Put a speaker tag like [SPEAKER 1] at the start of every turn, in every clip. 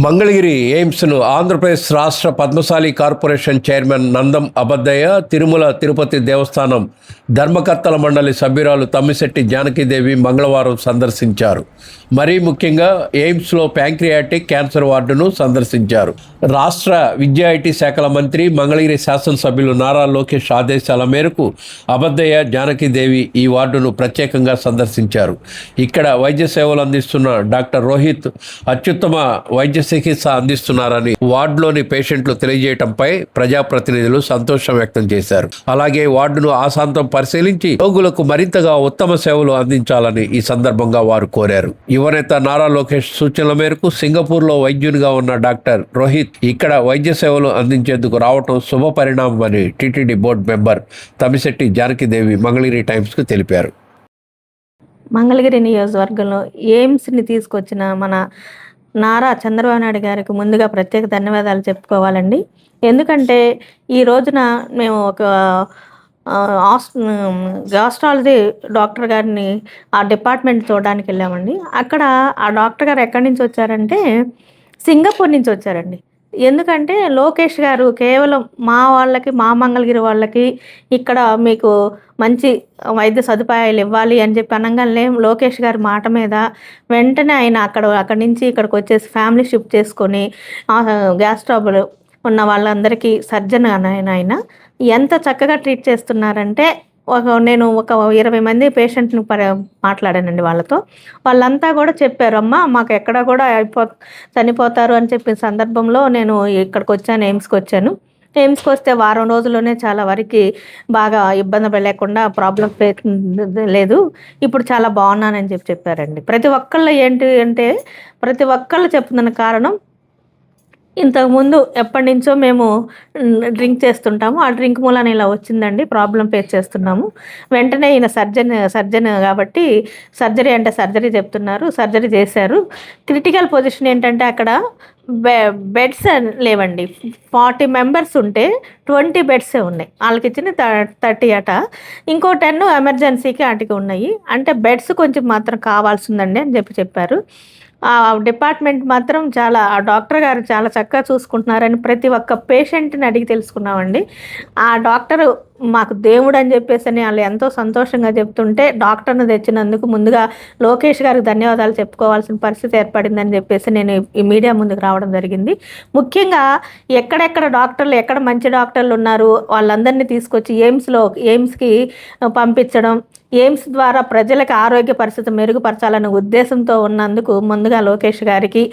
[SPEAKER 1] మంగళగిరి ఎయిమ్స్ను ఆంధ్రప్రదేశ్ రాష్ట్ర Padmashali corporation chairman Nandam Abaddayya, Tirumala Tirupati దేవస్థానం ధర్మకర్తల మండలి సభ్యురాలు తమ్మిశెట్టి జానకీదేవి మంగళవారం సందర్శించారు. మరీ ముఖ్యంగా ఎయిమ్స్లో ప్యాంక్రియాటిక్ క్యాన్సర్ వార్డును సందర్శించారు. రాష్ట్ర విద్యా ఐటీ శాఖల మంత్రి, మంగళగిరి శాసనసభ్యులు నారా లోకేష్ ఆదేశాల మేరకు అబద్దయ్య, జానకీదేవి ఈ వార్డును ప్రత్యేకంగా సందర్శించారు. ఇక్కడ వైద్య సేవలు అందిస్తున్న డాక్టర్ రోహిత్ అత్యుత్తమ వైద్య చికిత్స అందిస్తున్నారని వార్డులోని పేషెంట్లు తెలియజేయడంపై ప్రజాప్రతినిధులు సంతోషం వ్యక్తం చేశారు. అలాగే వార్డును ఆశాంతం పరిశీలించి రోగులకు మరింతగా ఉత్తమ సేవలు అందించాలని ఈ సందర్భంగా వారు కోరారు. యువనేత నారా లోకేష్ సూచనల మేరకు సింగపూర్లో వైద్యునిగా ఉన్న డాక్టర్ రోహిత్ ఇక్కడ వైద్య సేవలు అందించేందుకు రావటం శుభ పరిణామమని TTD board member Tammisetti Janakidevi Mangalagiri టైమ్స్కు తెలిపారు.
[SPEAKER 2] మంగళగిరి నియోజకవర్గంలో ఎయిమ్స్ని తీసుకొచ్చిన మన నారా చంద్రబాబు నాయుడు గారికి ముందుగా ప్రత్యేక ధన్యవాదాలు చెప్పుకోవాలండి. ఎందుకంటే ఈ రోజున మేము ఒక గ్యాస్ట్రాలజీ డాక్టర్ గారిని ఆ డిపార్ట్మెంట్ చూడడానికి వెళ్ళామండి. అక్కడ ఆ డాక్టర్ గారు ఎక్కడి నుంచి వచ్చారంటే సింగపూర్ నుంచి వచ్చారండి. ఎందుకంటే లోకేష్ గారు కేవలం మా వాళ్ళకి, మా మంగళగిరి వాళ్ళకి ఇక్కడ మీకు మంచి వైద్య సదుపాయాలు ఇవ్వాలి అని చెప్పి అనగానే లోకేష్ గారి మాట మీద వెంటనే ఆయన అక్కడి నుంచి ఇక్కడికి వచ్చేసి ఫ్యామిలీ షిఫ్ట్ చేసుకొని గ్యాస్ ట్రబుల్ ఉన్న వాళ్ళందరికీ సర్జన్ ఆయన ఎంత చక్కగా ట్రీట్ చేస్తున్నారంటే నేను ఒక 20 మంది పేషెంట్ని మాట్లాడానండి వాళ్ళతో. వాళ్ళంతా కూడా చెప్పారు, అమ్మ మాకు ఎక్కడ కూడా చనిపోతారు అని చెప్పిన సందర్భంలో నేను ఇక్కడికి వచ్చాను, ఎయిమ్స్కి వచ్చాను. ఎయిమ్స్కి వస్తే వారం రోజుల్లోనే చాలా వరకు బాగా ఇబ్బంది లేకుండా ప్రాబ్లం లేదు, ఇప్పుడు చాలా బాగున్నానని చెప్పారండి. ప్రతి ఒక్కళ్ళు ఏంటి అంటే ప్రతి ఒక్కళ్ళు చెప్తున్న కారణం, ఇంతకుముందు ఎప్పటి నుంచో మేము డ్రింక్ చేస్తుంటాము, ఆ డ్రింక్ మూలన ఇలా వచ్చిందండి, ప్రాబ్లం ఫేస్ చేస్తున్నాము. వెంటనే ఈయన సర్జన్ కాబట్టి సర్జరీ చెప్తున్నారు, సర్జరీ చేశారు. క్రిటికల్ పొజిషన్ ఏంటంటే అక్కడ బెడ్స్ లేవండి. 40 మెంబర్స్ ఉంటే 20 బెడ్సే ఉన్నాయి. వాళ్ళకి ఇచ్చిన 30 అట, ఇంకో 10 ఎమర్జెన్సీకి వాటికి ఉన్నాయి. అంటే బెడ్స్ కొంచెం మాత్రం కావాల్సిందండి అని చెప్పారు. ఆ డిపార్ట్మెంట్ మాత్రం చాలా, ఆ డాక్టర్ గారు చాలా చక్కగా చూసుకుంటున్నారని ప్రతి ఒక్క పేషెంట్ని అడిగి తెలుసుకున్నామండి. ఆ డాక్టరు మాకు దేవుడు అని చెప్పేసి వాళ్ళు ఎంతో సంతోషంగా చెప్తుంటే డాక్టర్ను తెచ్చినందుకు ముందుగా లోకేష్ గారికి ధన్యవాదాలు చెప్పుకోవాల్సిన పరిస్థితి ఏర్పడిందని చెప్పేసి నేను ఈ మీడియా ముందుకు రావడం జరిగింది. ముఖ్యంగా ఎక్కడెక్కడ డాక్టర్లు, ఎక్కడ మంచి డాక్టర్లు ఉన్నారు వాళ్ళందరినీ తీసుకొచ్చి ఎయిమ్స్కి పంపించడం, ఎయిమ్స్ ద్వారా ప్రజలకు ఆరోగ్య పరిస్థితి మెరుగుపరచాలనే ఉద్దేశంతో ఉన్నందుకు ముందుగా లోకేష్ గారికి,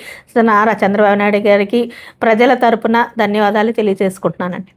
[SPEAKER 2] నారా చంద్రబాబు నాయుడు గారికి ప్రజల తరపున ధన్యవాదాలు తెలియజేసుకుంటున్నానండి.